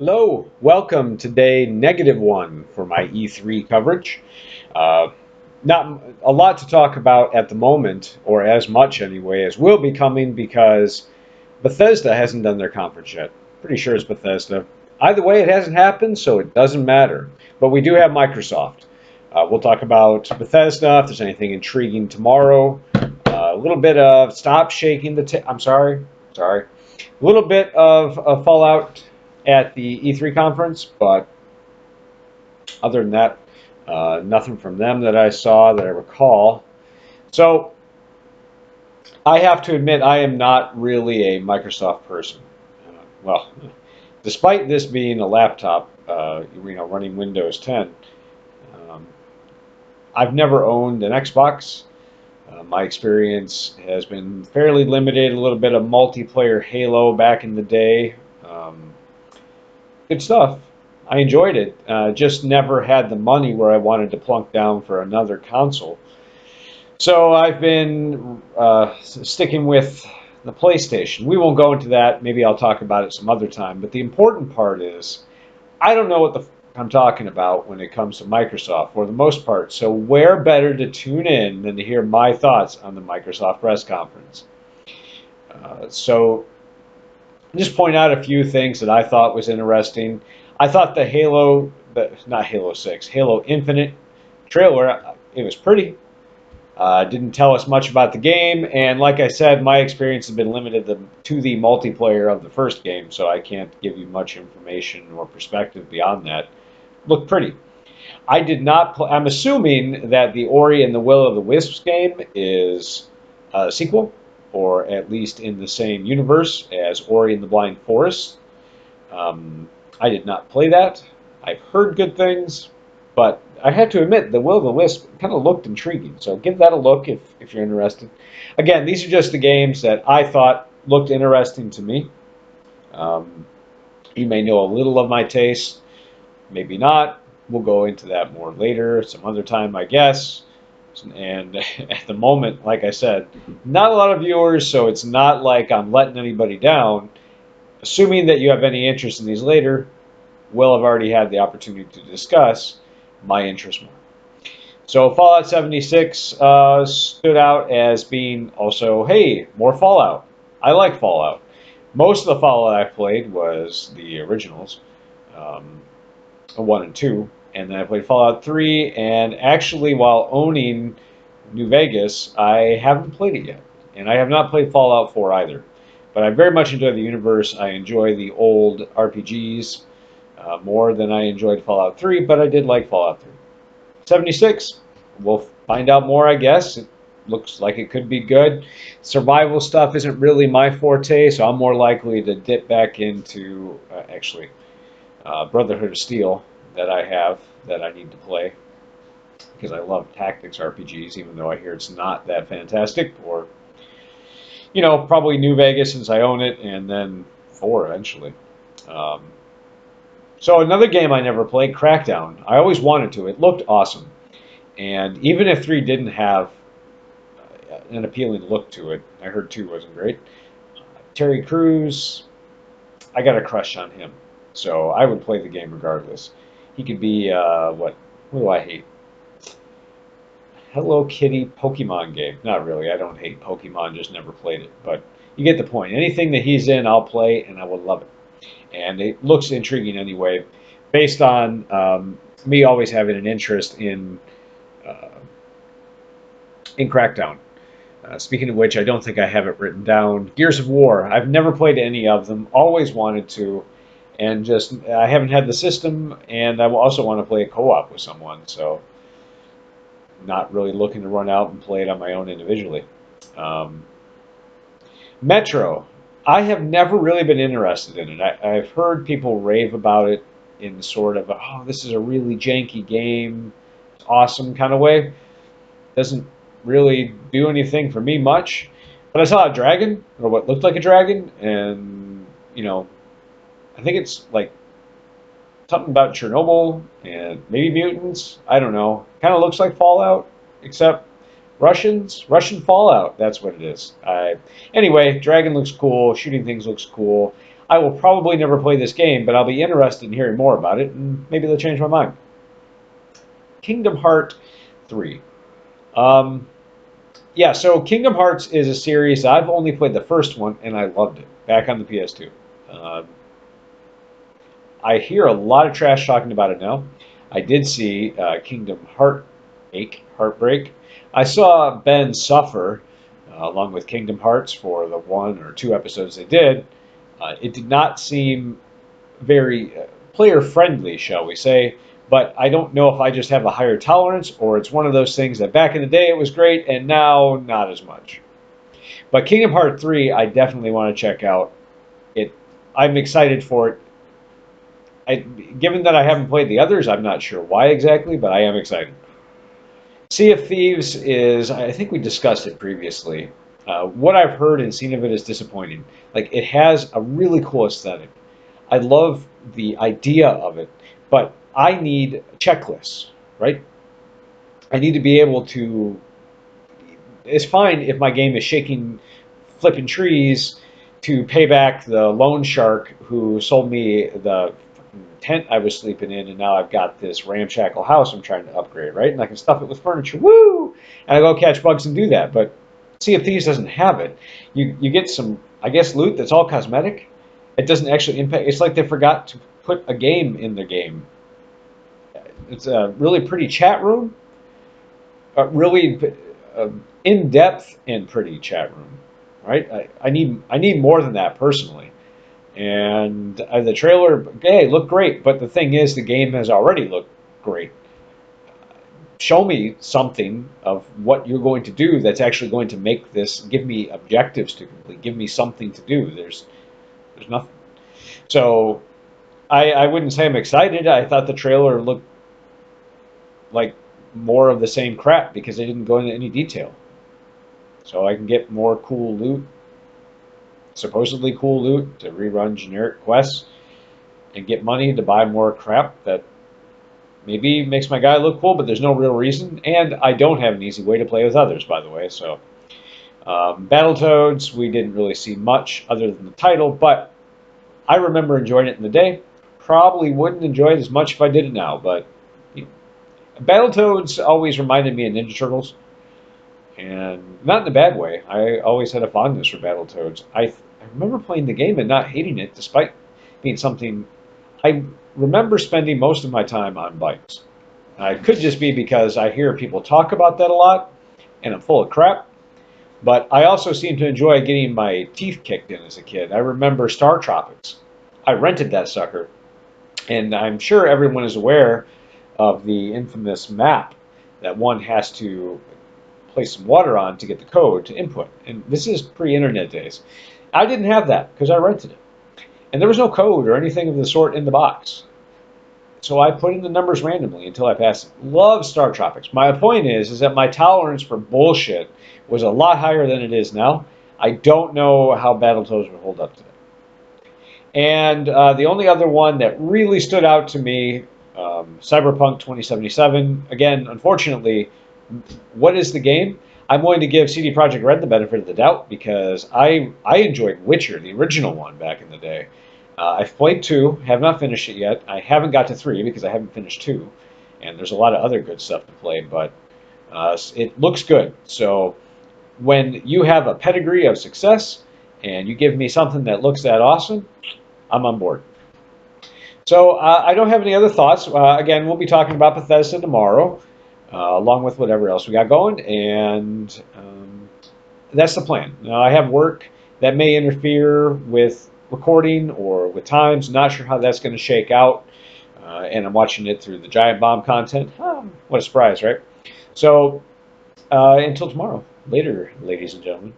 Hello, welcome to day -1 for my E3 coverage. Uh, not a lot to talk about at the moment, or as much anyway, as will be coming because Bethesda hasn't done their conference yet. Pretty sure it's Bethesda. Either way, it hasn't happened, so it doesn't matter. But we do have Microsoft. We'll talk about Bethesda, if there's anything intriguing tomorrow. A little bit of stop shaking the. I'm sorry. A little bit of Fallout at the E3 conference, but other than that, nothing from them that I saw that I recall. So I have to admit, I am not really a Microsoft person. Well, despite this being a laptop, running Windows 10, um, I've never owned an Xbox. My experience has been fairly limited. A little bit of multiplayer Halo back in the day. Good stuff. I enjoyed it. Just never had the money where I wanted to plunk down for another console. So I've been sticking with the PlayStation. We won't go into that. Maybe I'll talk about it some other time. But the important part is I don't know what the I'm talking about when it comes to Microsoft for the most part. So where better to tune in than to hear my thoughts on the Microsoft press conference? So just point out a few things that I thought was interesting. I thought the not Halo 6, Halo Infinite trailer, it was pretty. Didn't tell us much about the game, and like I said, my experience has been limited to the multiplayer of the first game, so I can't give you much information or perspective beyond that. Looked pretty. I did not. I'm assuming that the Ori and the Will of the Wisps game is a sequel, or at least in the same universe as Ori and the Blind Forest. I did not play that. I've heard good things, but I have to admit, the Will of the Wisp kind of looked intriguing. So give that a look if you're interested. Again, these are just the games that I thought looked interesting to me. Um, you may know a little of my taste, maybe not. We'll go into that more later, some other time, I guess. And at the moment, like I said, not a lot of viewers, so it's not like I'm letting anybody down. Assuming that you have any interest in these later, will have already had the opportunity to discuss my interest more. So Fallout 76 stood out as being also, hey, more Fallout. I like Fallout. Most of the Fallout I played was the originals, 1 and 2, and then I played Fallout 3, and actually while owning New Vegas, I haven't played it yet. And I have not played Fallout 4 either. But I very much enjoy the universe. I enjoy the old RPGs more than I enjoyed Fallout 3, but I did like Fallout 3. 76, we'll find out more, I guess. It looks like it could be good. Survival stuff isn't really my forte, so I'm more likely to dip back into, Brotherhood of Steel that I have that I need to play because I love tactics RPGs, even though I hear it's not that fantastic. Or, probably New Vegas since I own it, and then 4 eventually. Um, so another game I never played, Crackdown. I always wanted to. It looked awesome. And even if 3 didn't have an appealing look to it, I heard 2 wasn't great. Terry Crews, I got a crush on him. So I would play the game regardless. He could be, what do I hate? Hello Kitty Pokemon game. Not really. I don't hate Pokemon, just never played it. But you get the point. Anything that he's in, I'll play, and I will love it. And it looks intriguing anyway, based on me always having an interest uh, in Crackdown. Speaking of which, I don't think I have it written down. Gears of War. I've never played any of them. Always wanted to, and just I haven't had the system, and I also want to play a co-op with someone. So, not really looking to run out and play it on my own individually. Um, Metro. I have never really been interested in it. I've heard people rave about it in sort of, oh, this is a really janky game, it's awesome kind of way. Doesn't really do anything for me much. But I saw a dragon, or what looked like a dragon, and, I think it's like something about Chernobyl and maybe mutants. I don't know. Kind of looks like Fallout, except Russian Fallout. That's what it is. Anyway, dragon looks cool. Shooting things looks cool. I will probably never play this game, but I'll be interested in hearing more about it, and maybe they'll change my mind. Kingdom Hearts 3. Um, yeah, so Kingdom Hearts is a series. I've only played the first one, and I loved it, back on the PS2. Uh, I hear a lot of trash talking about it now. I did see Kingdom Heartbreak. I saw Ben suffer along with Kingdom Hearts for the 1 or 2 episodes they did. It did not seem very player friendly, shall we say. But I don't know if I just have a higher tolerance or it's one of those things that back in the day it was great and now not as much. But Kingdom Hearts 3, I definitely want to check out. It, I'm excited for it. Given that I haven't played the others, I'm not sure why exactly, but I am excited. Sea of Thieves is, I think we discussed it previously. What I've heard and seen of it is disappointing. Like, it has a really cool aesthetic. I love the idea of it, but I need checklists, right? I need to be able to. It's fine if my game is shaking, flipping trees to pay back the loan shark who sold me the tent I was sleeping in, and now I've got this ramshackle house I'm trying to upgrade, right? And I can stuff it with furniture, woo! And I go catch bugs and do that. But Sea of Thieves doesn't have it. You get some, I guess, loot that's all cosmetic. It doesn't actually impact. It's like they forgot to put a game in the game. It's a really pretty chat room, really in-depth and pretty chat room, right? I need more than that personally. And the trailer, hey, looked great, but the thing is, the game has already looked great. Show me something of what you're going to do that's actually going to make this. Give me objectives to complete. Give me something to do. There's nothing. So I wouldn't say I'm excited. I thought the trailer looked like more of the same crap because they didn't go into any detail. So I can get more cool loot, supposedly cool loot to rerun generic quests and get money to buy more crap that maybe makes my guy look cool, but there's no real reason. And I don't have an easy way to play with others, by the way. So Battletoads, we didn't really see much other than the title, but I remember enjoying it in the day. Probably wouldn't enjoy it as much if I did it now, but Battletoads always reminded me of Ninja Turtles, and not in a bad way. I always had a fondness for Battletoads. I remember playing the game and not hating it, despite being something. I remember spending most of my time on bikes. It could just be because I hear people talk about that a lot, and I'm full of crap. But I also seem to enjoy getting my teeth kicked in as a kid. I remember Star Tropics. I rented that sucker, and I'm sure everyone is aware of the infamous map that one has to place some water on to get the code to input. And this is pre-internet days. I didn't have that because I rented it. And there was no code or anything of the sort in the box. So I put in the numbers randomly until I passed it. Love Star Tropics. My point is that my tolerance for bullshit was a lot higher than it is now. I don't know how Battletoads would hold up today. And the only other one that really stood out to me, Cyberpunk 2077. Again, unfortunately, what is the game? I'm going to give CD Projekt Red the benefit of the doubt because I enjoyed Witcher, the original one, back in the day. I've played 2, have not finished it yet. I haven't got to 3 because I haven't finished 2. And there's a lot of other good stuff to play, but it looks good. So when you have a pedigree of success and you give me something that looks that awesome, I'm on board. So I don't have any other thoughts. Again, we'll be talking about Bethesda tomorrow, along with whatever else we got going, and that's the plan. Now, I have work that may interfere with recording or with times. Not sure how that's going to shake out, and I'm watching it through the Giant Bomb content. What a surprise, right? So until tomorrow. Later, ladies and gentlemen.